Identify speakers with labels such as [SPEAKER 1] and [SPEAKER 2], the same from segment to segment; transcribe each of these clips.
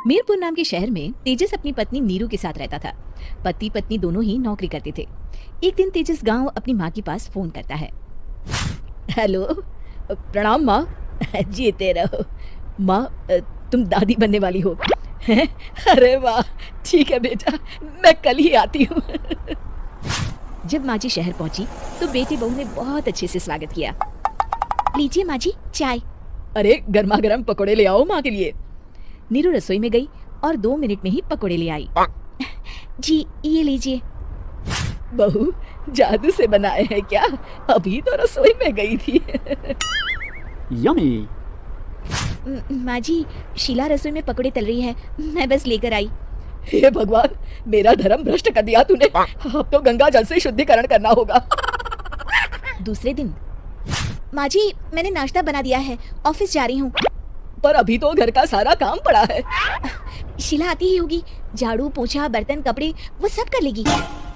[SPEAKER 1] मीरपुर नाम के शहर में तेजस अपनी पत्नी नीरू के साथ रहता था। पति पत्नी दोनों ही नौकरी करते थे। एक दिन तेजस गांव अपनी माँ के पास फोन करता है। हेलो, प्रणाम माँ। जीते रहो माँ, तुम दादी बनने वाली हो। अरे वाह, ठीक है बेटा, मैं कल ही आती हूँ। जब माँ जी शहर पहुंची तो बेटी बहू ने बहुत अच्छे से स्वागत किया। लीजिए माँ जी चाय। अरे गर्मा गर्म पकौड़े ले आओ माँ के लिए। नीरू रसोई में गई और 2 मिनट में ही पकौड़े ले आई। जी ये लीजिए। बहू जादू से बनाए हैं क्या? अभी तो रसोई में गई थी।
[SPEAKER 2] यम्मी।
[SPEAKER 1] माँ जी, शीला रसोई में पकौड़े तल रही है, मैं बस लेकर आई। हे भगवान, मेरा धर्म भ्रष्ट कर दिया तूने। अब तो गंगा जल से शुद्धिकरण करना होगा। दूसरे दिन, माँ जी मैंने नाश्ता बना दिया है, ऑफिस जा रही हूँ। पर अभी तो घर का सारा काम पड़ा है। शीला आती ही होगी, झाड़ू पोछा बर्तन कपड़े वो सब कर लेगी।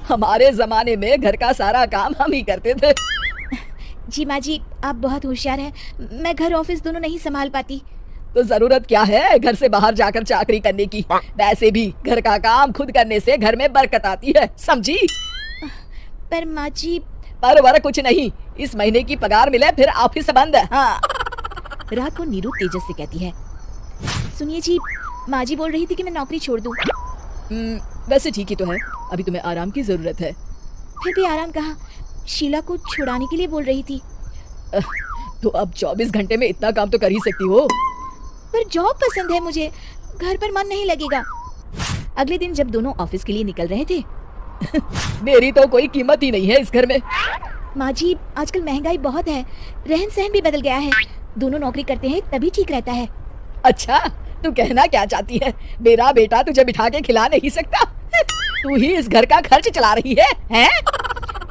[SPEAKER 1] हमारे जमाने में घर का सारा काम हम ही करते थे। जी माँ जी, आप बहुत होशियार हैं, मैं घर ऑफिस दोनों नहीं संभाल पाती। तो जरूरत क्या है घर से बाहर जाकर चाकरी करने की? वैसे भी घर का काम खुद करने से घर में बरकत आती है, समझी? पर माँ जी। पर वर कुछ नहीं, इस महीने की पगार मिले फिर ऑफिस बंद। हाँ। रात को नीरू तेजस से कहती है, सुनिए जी, माँ जी बोल रही थी कि मैं नौकरी छोड़ दूं। वैसे ठीक ही तो है, अभी तुम्हें आराम की जरूरत है। फिर भी आराम कहाँ, शीला को छुड़ाने के लिए बोल रही थी। तो अब 24 घंटे में इतना काम तो कर ही सकती हो। पर जॉब पसंद है मुझे, घर पर मन नहीं लगेगा। अगले दिन जब दोनों ऑफिस के लिए निकल रहे थे, मेरी तो कोई कीमत ही नहीं है इस घर में। माँ जी आजकल महंगाई बहुत है, रहन सहन भी बदल गया है, दोनों नौकरी करते हैं तभी ठीक रहता है। अच्छा, तू कहना क्या चाहती है? मेरा बेटा तुझे बिठा के खिला नहीं सकता? तू ही इस घर का खर्च चला रही है, हैं?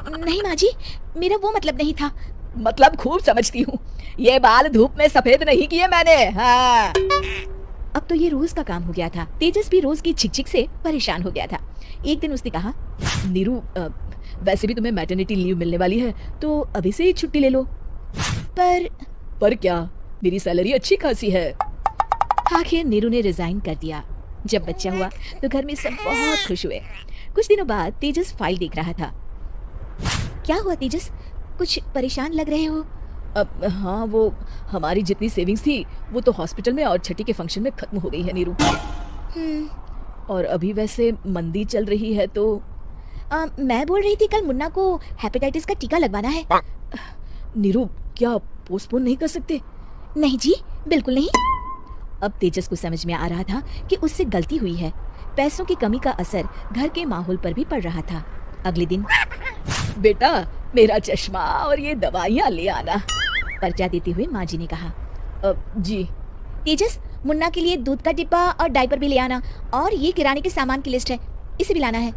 [SPEAKER 1] नहीं माँ जी, मेरा वो मतलब नहीं था। मतलब खूब समझती हूँ, ये बाल धूप में सफेद नहीं किए मैंने। हाँ। अब तो ये रोज का काम हो गया था। तेजस भी रोज की चिक से परेशान हो गया था। एक दिन उसने कहा, नीरू वैसे भी तुम्हें मैटरनिटी लीव मिलने वाली है, तो अभी से ही छुट्टी ले लो। पर क्या, मेरी सैलरी अच्छी खासी है। आखिर नीरू ने रिजाइन कर दिया। जब बच्चा हुआ तो घर में सब बहुत खुश हुए। कुछ दिनों बाद तेजस फाइल देख रहा था। क्या हुआ तेजस, कुछ परेशान लग रहे हो? हाँ, वो हमारी जितनी सेविंग्स थी वो तो हॉस्पिटल में और छठी के फंक्शन में खत्म हो गई है नीरू। और अभी वैसे मंदी चल रही है तो मैं बोल रही थी कल मुन्ना को हेपेटाइटिस का टीका लगवाना है। नीरू क्या पोस्टपोन नहीं कर सकते? नहीं जी, बिल्कुल नहीं। अब तेजस को समझ में आ रहा था कि उससे गलती हुई है। पैसों की कमी का असर घर के माहौल पर भी पड़ रहा था। अगले दिन, बेटा मेरा चश्मा और ये दवाइयाँ ले आना, पर्चा देते हुए माँ जी ने कहा। जी। तेजस, मुन्ना के लिए दूध का डिब्बा और डायपर भी ले आना, और ये किराने के सामान की लिस्ट है, इसे भी लाना है।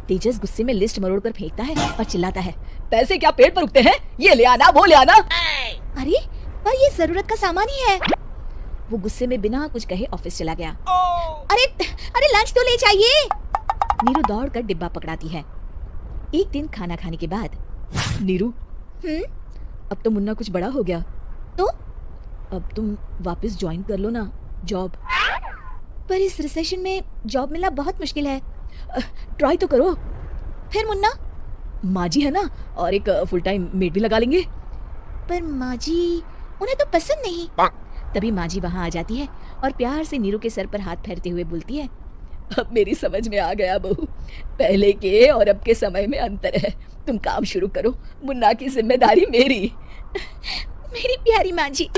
[SPEAKER 1] तेजस गुस्से में लिस्ट मरोड़ कर फेंकता है और चिल्लाता है, पैसे क्या पेट पर उगते हैं? ये ले आना, वो ले आना। अरे पर ये जरूरत का सामान ही है। वो गुस्से में बिना कुछ कहे ऑफिस चला गया। अरे लंच तो ले जाइए। नीरू दौड़ कर डिब्बा पकड़ाती है। एक दिन खाना खाने के बाद, नीरू अब तो मुन्ना कुछ बड़ा हो गया, तो अब तुम वापस ज्वाइन कर लो ना जॉब। पर इस रिसेशन में जॉब मिलना बहुत मुश्किल है, ट्राई तो करो। फिर मुन्ना? माँ जी है ना, और एक फुल टाइम मेड भी लगा लेंगे। पर माँ जी उन्हें तो पसंद नहीं। तभी माँ जी वहाँ आ जाती है और प्यार से नीरू के सर पर हाथ फेरते हुए बोलती है, अब मेरी समझ में आ गया बहू, पहले के और अब के समय में अंतर है। तुम काम शुरू करो, मुन्ना की जिम्मेदारी मेरी। मेरी प्यारी माँ जी।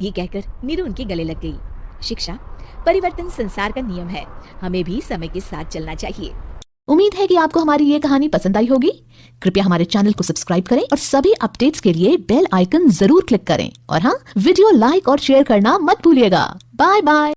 [SPEAKER 1] ये कहकर नीरू उनके गले लग गई। शिक्षा, परिवर्तन संसार का नियम है, हमें भी समय के साथ चलना चाहिए।
[SPEAKER 3] उम्मीद है कि आपको हमारी ये कहानी पसंद आई होगी। कृपया हमारे चैनल को सब्सक्राइब करें और सभी अपडेट्स के लिए बेल आइकन जरूर क्लिक करें। और हाँ, वीडियो लाइक और शेयर करना मत भूलिएगा। Bye bye.